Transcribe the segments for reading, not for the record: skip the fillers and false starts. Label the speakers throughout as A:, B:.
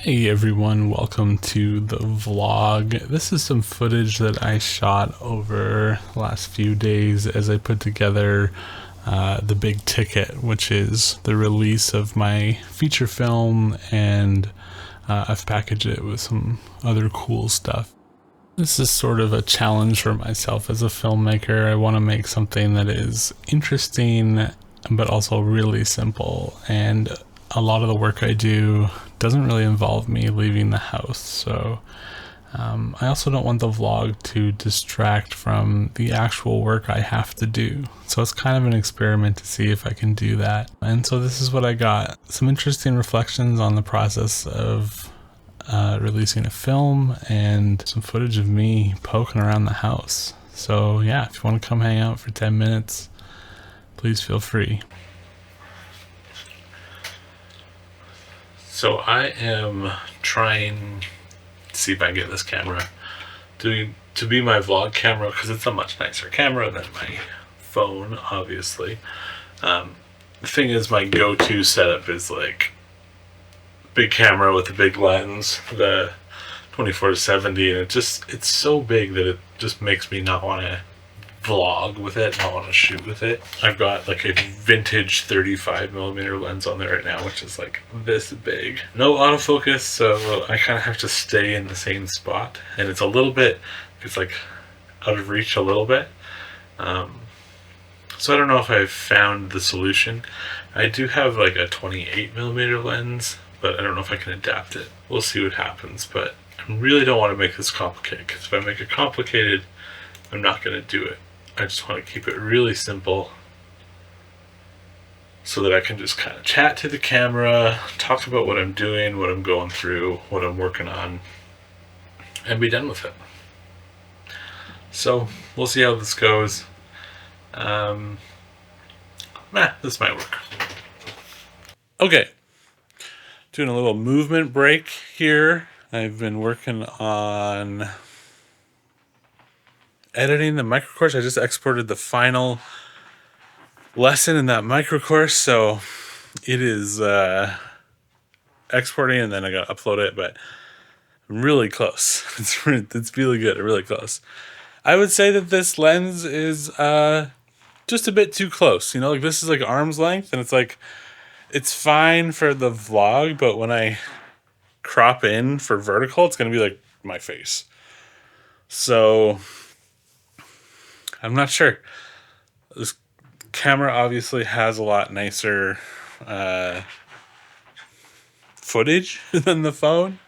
A: Hey everyone, welcome to the vlog. This is some footage that I shot over the last few days as I put together the big ticket, which is the release of my feature film, and I've packaged it with some other cool stuff. This is sort of a challenge for myself as a filmmaker. I want to make something that is interesting but also really simple, and a lot of the work I do doesn't really involve me leaving the house, so I also don't want the vlog to distract from the actual work I have to do. So it's kind of an experiment to see if I can do that. And so this is what I got. Some interesting reflections on the process of releasing a film and some footage of me poking around the house. So yeah, if you want to come hang out for 10 minutes, please feel free. So I am trying to see if I can get this camera to be my vlog camera, because it's a much nicer camera than my phone, obviously. The thing is, my go-to setup is like big camera with a big lens, the 24-70, and it's so big that it just makes me not want to vlog with it, not want to shoot with it. I've got like a vintage 35mm lens on there right now, which is like this big. No autofocus, so I kind of have to stay in the same spot, and it's like out of reach a little bit. So I don't know if I've found the solution. I do have like a 28mm lens, but I don't know if I can adapt it. We'll see what happens, but I really don't want to make this complicated, because if I make it complicated, I'm not going to do it. I just want to keep it really simple so that I can just kind of chat to the camera, talk about what I'm doing, what I'm going through, what I'm working on, and be done with it. So we'll see how this goes. This might work. Okay, doing a little movement break here. I've been working on editing the microcourse. I just exported the final lesson in that microcourse, so it is exporting, and then I gotta upload it, but I'm really close. It's really good, really close. I would say that this lens is just a bit too close, like this is like arm's length, and it's fine for the vlog, but when I crop in for vertical, it's gonna be like my face. So I'm not sure. This camera obviously has a lot nicer footage than the phone.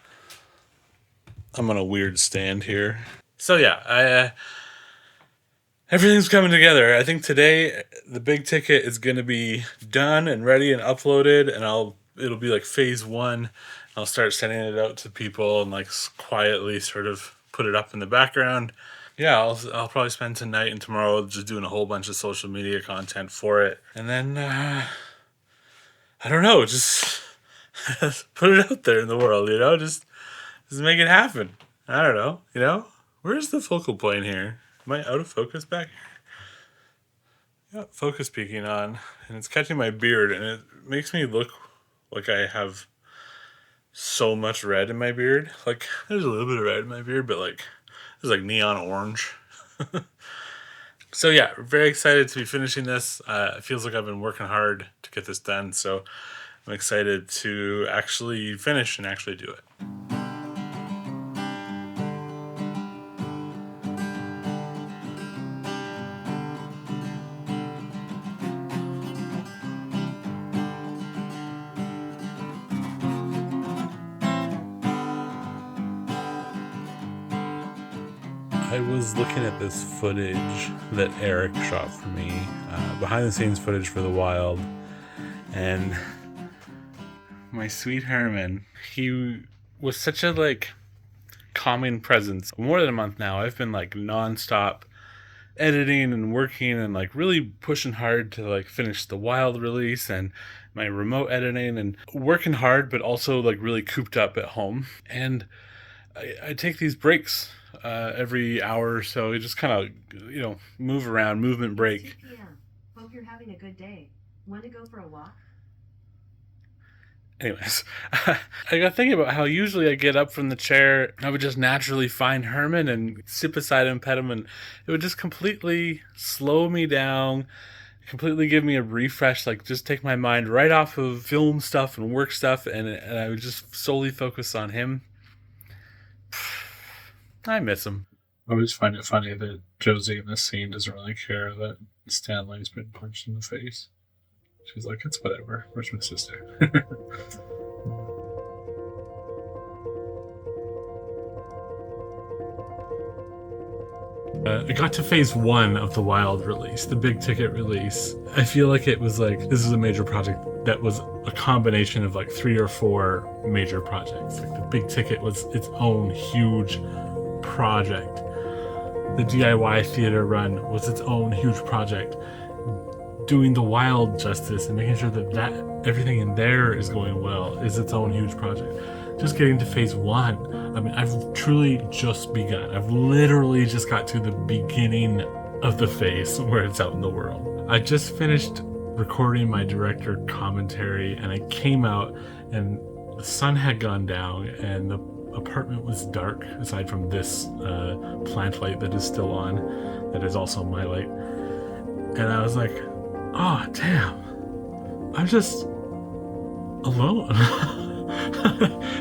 A: I'm on a weird stand here. So yeah, everything's coming together. I think today the big ticket is going to be done and ready and uploaded, and it'll be like phase one. I'll start sending it out to people and like quietly sort of put it up in the background. Yeah, I'll probably spend tonight and tomorrow just doing a whole bunch of social media content for it, and then I don't know, just put it out there in the world, just make it happen. I don't know, where's the focal point here? Am I out of focus back here? Yeah, focus peaking on, and it's catching my beard, and it makes me look like I have so much red in my beard. Like, there's a little bit of red in my beard, but like, there's like neon orange. So yeah, very excited to be finishing this. It feels like I've been working hard to get this done, so I'm excited to actually finish and actually do it. I was looking at this footage that Eric shot for me, behind the scenes footage for The Wild, and my sweet Herman, he was such a calming presence. More than a month now, I've been like nonstop editing and working and like really pushing hard to like finish the Wild release and my remote editing, and working hard but also like really cooped up at home. And I take these breaks every hour or so. You just kind of move around, movement break.
B: 2 p.m. Hope you're having a good day. Want to go for a walk?
A: Anyways, I got thinking about how usually I get up from the chair, I would just naturally find Herman and sit beside him, pet him, and it would just completely slow me down, completely give me a refresh, like just take my mind right off of film stuff and work stuff, and I would just solely focus on him. I miss him.
B: I always find it funny that Josie in this scene doesn't really care that Stanley's been punched in the face. She's like, it's whatever. Where's my sister?
A: I got to phase 1 of the Wild release, the big ticket release. I feel like it was like, this is a major project that was a combination of like 3 or 4 major projects. Like the big ticket was its own huge project. The DIY theater run was its own huge project. Doing the Wild justice and making sure that everything in there is going well is its own huge project. Just getting to phase 1, I mean, I've truly just begun. I've literally just got to the beginning of the phase where it's out in the world. I just finished recording my director commentary, and I came out and the sun had gone down and the apartment was dark, aside from this plant light that is still on, that is also my light. And I was like, oh damn, I'm just alone.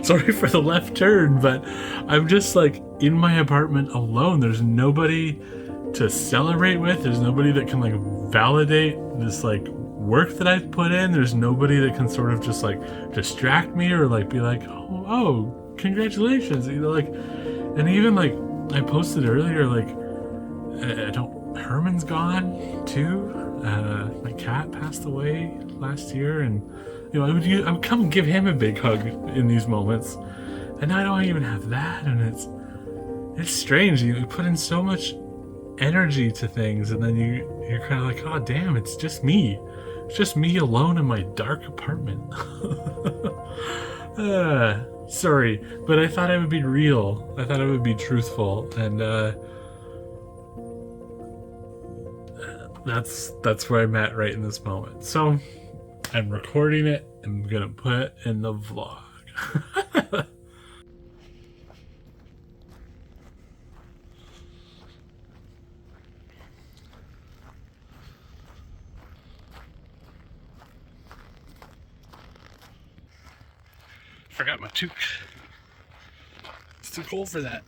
A: Sorry for the left turn, but I'm just like in my apartment alone. There's nobody to celebrate with. There's nobody that can like validate this like work that I've put in. There's nobody that can sort of just like distract me or like be like, oh, congratulations, you know, like. And even like I posted earlier, like Herman's gone too. My cat passed away last year, and you know, I would come and give him a big hug in these moments, and now I don't even have that, and it's strange. You put in so much energy to things, and then you're kind of like, oh damn, it's just me alone in my dark apartment. Sorry, but I thought I would be real. I thought I would be truthful, and that's where I'm at right in this moment. So I'm recording it. I'm gonna put it in the vlog. Forgot my toque. It's too cold for that.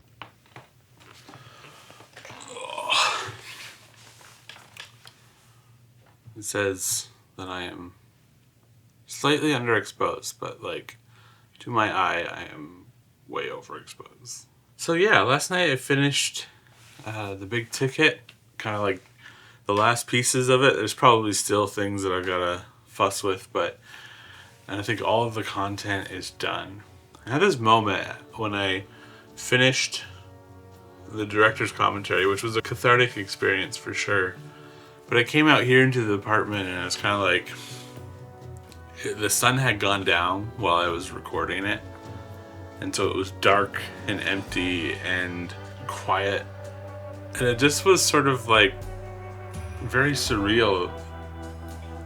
A: It says that I am slightly underexposed, but like to my eye, I am way overexposed. So yeah, last night I finished the big ticket, kind of like the last pieces of it. There's probably still things that I've got to fuss with, but I think all of the content is done. I had this moment when I finished the director's commentary, which was a cathartic experience for sure. But I came out here into the apartment and it's kind of like the sun had gone down while I was recording it. And so it was dark and empty and quiet. And it just was sort of like very surreal,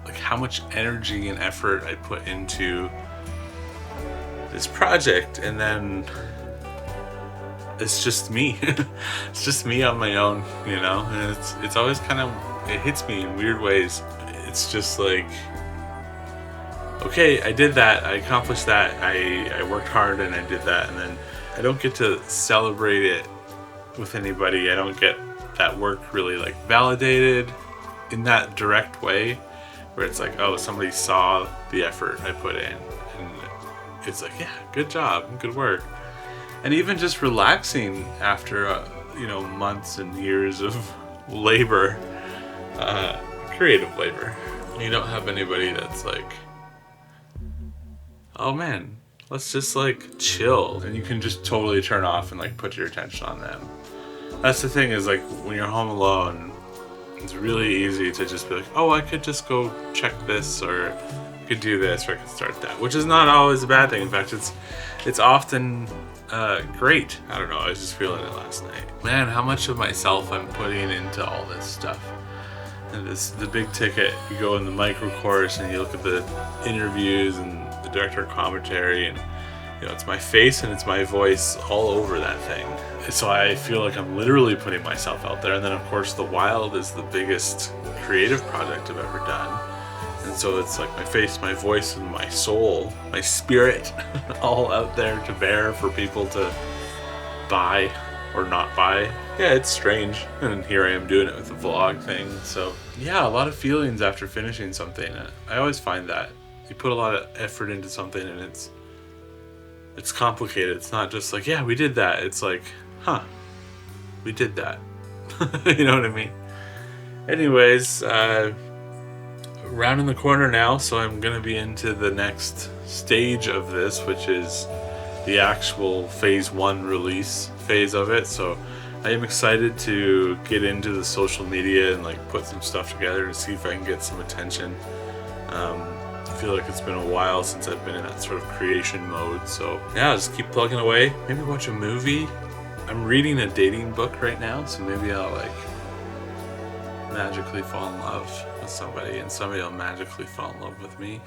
A: like how much energy and effort I put into this project. And then it's just me. It's just me on my own, you know? And it's always kind of, it hits me in weird ways. It's just like, okay, I did that, I accomplished that, I worked hard and I did that, and then I don't get to celebrate it with anybody. I don't get that work really like validated in that direct way where it's like, oh, somebody saw the effort I put in and it's like, yeah, good job, good work. And even just relaxing after months and years of labor, creative labor. You don't have anybody that's like, oh man, let's just like chill, and you can just totally turn off and like put your attention on them. That's the thing, is like when you're home alone, it's really easy to just be like, oh, I could just go check this, or I could do this, or I could start that, which is not always a bad thing. In fact, it's often great. I don't know, I was just feeling it last night. Man, how much of myself I'm putting into all this stuff. And the big ticket, you go in the microcourse and you look at the interviews and the director commentary, and it's my face and it's my voice all over that thing. So I feel like I'm literally putting myself out there. And then of course The Wild is the biggest creative project I've ever done. And so it's like my face, my voice, and my soul, my spirit, all out there to bear for people to buy or not buy. Yeah, it's strange. And here I am doing it with a vlog thing. So yeah, a lot of feelings after finishing something. I always find that you put a lot of effort into something and it's complicated. It's not just like, yeah, we did that. It's like, we did that. You know what I mean? Anyways, rounding the corner now, so I'm going to be into the next stage of this, which is the actual phase 1 release phase of it. So I am excited to get into the social media and like put some stuff together and see if I can get some attention. I feel like it's been a while since I've been in that sort of creation mode. So yeah, I'll just keep plugging away. Maybe watch a movie. I'm reading a dating book right now, so maybe I'll like magically fall in love with somebody and somebody will magically fall in love with me.